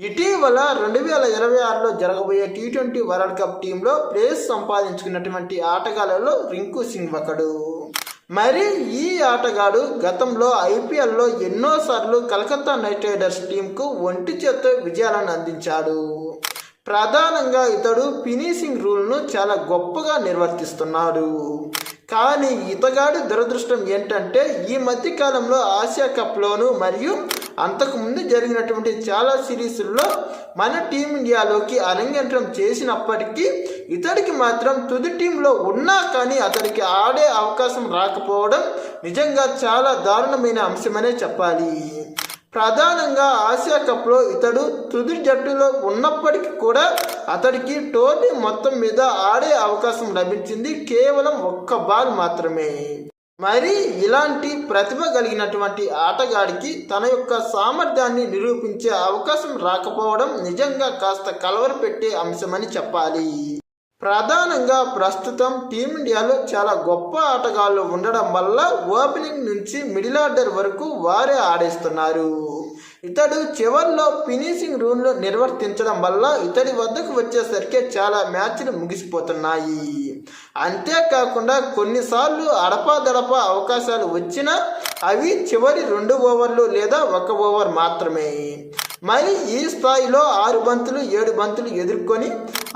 ఇటీవల 2026లో జరగబోయే T20 world cup టీంలో ప్లేస్ సంపాదించుకున్నటువంటి ఆటగాళ్లలో రింకు సింగ్ ఒకడు. మరి ఈ ఆటగాడు గతంలో ఐపీఎల్లో ఎన్నోసార్లు కలకత్తా నైట్ రైడర్స్ టీంకు ఒంటి చేత్తో విజయాలను అందించాడు. ప్రధానంగా ఇతడు ఫినిషింగ్ రూల్ను చాలా గొప్పగా నిర్వర్తిస్తున్నాడు. కానీ ఇతగాడి దురదృష్టం ఏంటంటే ఈ మధ్య కాలంలో ఆసియా కప్లోను మరియు అంతకుముందు జరిగినటువంటి చాలా సిరీస్ల్లో మన టీమిండియాలోకి అరంగేట్రం చేసినప్పటికీ ఇతడికి మాత్రం తుది టీంలో ఉన్నా కానీ అతడికి ఆడే అవకాశం రాకపోవడం నిజంగా చాలా దారుణమైన అంశమనే చెప్పాలి. ప్రధానంగా ఆసియా కప్లో ఇతడు తుది జట్టులో ఉన్నప్పటికీ కూడా అతడికి టోర్నీ మొత్తం మీద ఆడే అవకాశం లభించింది కేవలం ఒక్క బాల్ మాత్రమే. మరి ఇలాంటి ప్రతిభ కలిగినటువంటి ఆటగాడికి తన యొక్క సామర్థ్యాన్ని నిరూపించే అవకాశం రాకపోవడం నిజంగా కాస్త కలవరపెట్టే అంశమని చెప్పాలి. ప్రధానంగా ప్రస్తుతం టీమిండియాలో చాలా గొప్ప ఆటగాళ్ళు ఉండడం వల్ల ఓపెనింగ్ నుంచి మిడిల్ ఆర్డర్ వరకు వారే ఆడేస్తున్నారు. ఇతడు చివర్లో ఫినిషింగ్ రూల్ను నిర్వర్తించడం వల్ల ఇతడి వద్దకు వచ్చేసరికి చాలా మ్యాచ్లు ముగిసిపోతున్నాయి. అంతేకాకుండా కొన్నిసార్లు అడపాదడపా అవకాశాలు వచ్చినా అవి చివరి 2 ఓవర్లు లేదా 1 ఓవర్ మాత్రమే. మరి ఈ స్థాయిలో 6 బంతులు 7 బంతులు ఎదుర్కొని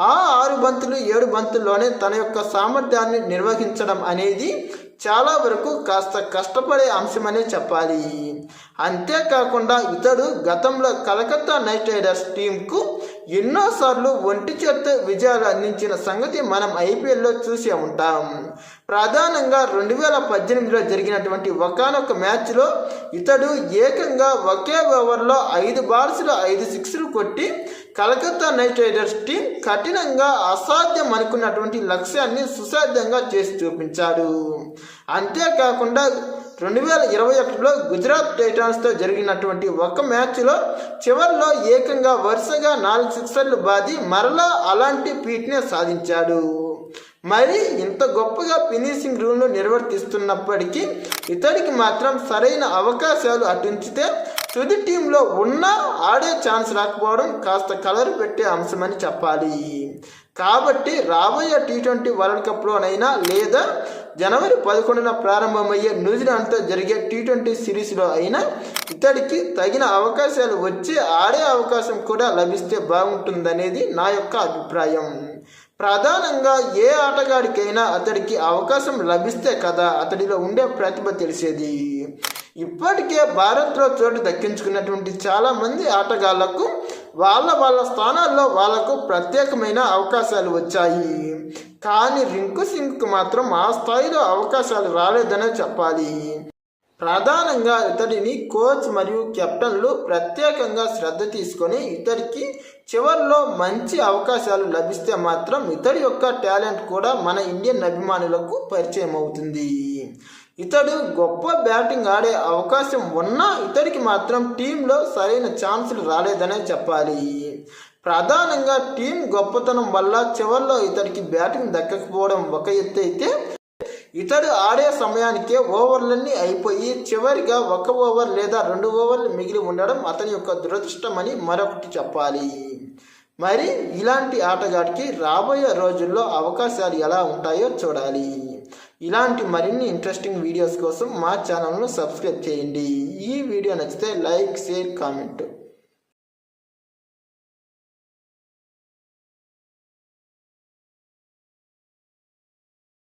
ఆ 6 బంతులు 7 బంతుల్లోనే తన యొక్క సామర్థ్యాన్ని నిర్వహించడం అనేది చాలా వరకు కాస్త కష్టపడే అంశమనే చెప్పాలి. అంతేకాకుండా ఇతడు గతంలో కలకత్తా నైట్ రైడర్స్ టీంకు ఎన్నోసార్లు ఒంటి చేత్తో విజయాలు అందించిన సంగతి మనం ఐపీఎల్లో చూసే ఉంటాం. ప్రధానంగా 2018లో జరిగినటువంటి ఒకానొక మ్యాచ్లో ఇతడు ఏకంగా ఒకే ఓవర్లో 5 బాల్స్లో 5 సిక్స్లు కొట్టి కలకత్తా నైట్ రైడర్స్ టీం కఠినంగా అసాధ్యం అనుకున్నటువంటి లక్ష్యాన్ని సుసాధ్యంగా చేసి చూపించాడు. అంతేకాకుండా 2021లో గుజరాత్ టైటాన్స్తో జరిగినటువంటి ఒక మ్యాచ్లో చివర్లో ఏకంగా వరుసగా 4 సిక్సర్లు బాది మరలా అలాంటి ఫీట్నే సాధించాడు. మరి ఇంత గొప్పగా ఫినిషింగ్ రూల్ను నిర్వర్తిస్తున్నప్పటికీ ఇతడికి మాత్రం సరైన అవకాశాలు అటుంచితే తుది టీంలో ఉన్నా ఆడే ఛాన్స్ రాకపోవడం కాస్త కలర్ పెట్టే అంశమని చెప్పాలి. కాబట్టి రాబోయే టీ20 వరల్డ్ కప్లోనైనా లేదా జనవరి 11న ప్రారంభమయ్యే న్యూజిలాండ్తో జరిగే టీ20 సిరీస్లో అయినా ఇతడికి తగిన అవకాశాలు వచ్చి ఆడే అవకాశం కూడా లభిస్తే బాగుంటుందనేది నా యొక్క అభిప్రాయం. ప్రధానంగా ఏ ఆటగాడికైనా అతడికి అవకాశం లభిస్తే కదా అతడిలో ఉండే ప్రతిభ తెలిసేది. ఇప్పటికే భారత్లో చోటు దక్కించుకున్నటువంటి చాలామంది ఆటగాళ్లకు వాళ్ళ స్థానాల్లో వాళ్లకు ప్రత్యేకమైన అవకాశాలు వచ్చాయి. కానీ రింకు సింగ్కు మాత్రం ఆ స్థాయిలో అవకాశాలు రాలేదనే చెప్పాలి. ప్రధానంగా ఇతడిని కోచ్ మరియు కెప్టెన్లు ప్రత్యేకంగా శ్రద్ధ తీసుకొని ఇతడికి చివర్లో మంచి అవకాశాలు లభిస్తే మాత్రం ఇతడి యొక్క టాలెంట్ కూడా మన ఇండియన్ అభిమానులకు పరిచయం అవుతుంది. ఇతడు గొప్ప బ్యాటింగ్ ఆడే అవకాశం ఉన్నా ఇతడికి మాత్రం టీంలో సరైన ఛాన్సులు రాలేదనే చెప్పాలి. ప్రధానంగా టీం గొప్పతనం వల్ల చివర్లో ఇతడికి బ్యాటింగ్ దక్కకపోవడం ఒక ఎత్తు అయితే ఇతడు ఆడే సమయానికే ఓవర్లన్నీ అయిపోయి చివరిగా 1 ఓవర్ లేదా 2 ఓవర్లు మిగిలి ఉండడం అతని యొక్క దురదృష్టం అని మరొకటి చెప్పాలి. మరి ఇలాంటి ఆటగాడికి రాబోయే రోజుల్లో అవకాశాలు ఎలా ఉంటాయో చూడాలి. ఇలాంటి మరిన్ని ఇంట్రెస్టింగ్ వీడియోస్ కోసం మా ఛానల్ను సబ్స్క్రైబ్ చేయండి. ఈ వీడియో నచ్చితే లైక్, షేర్, కామెంట్.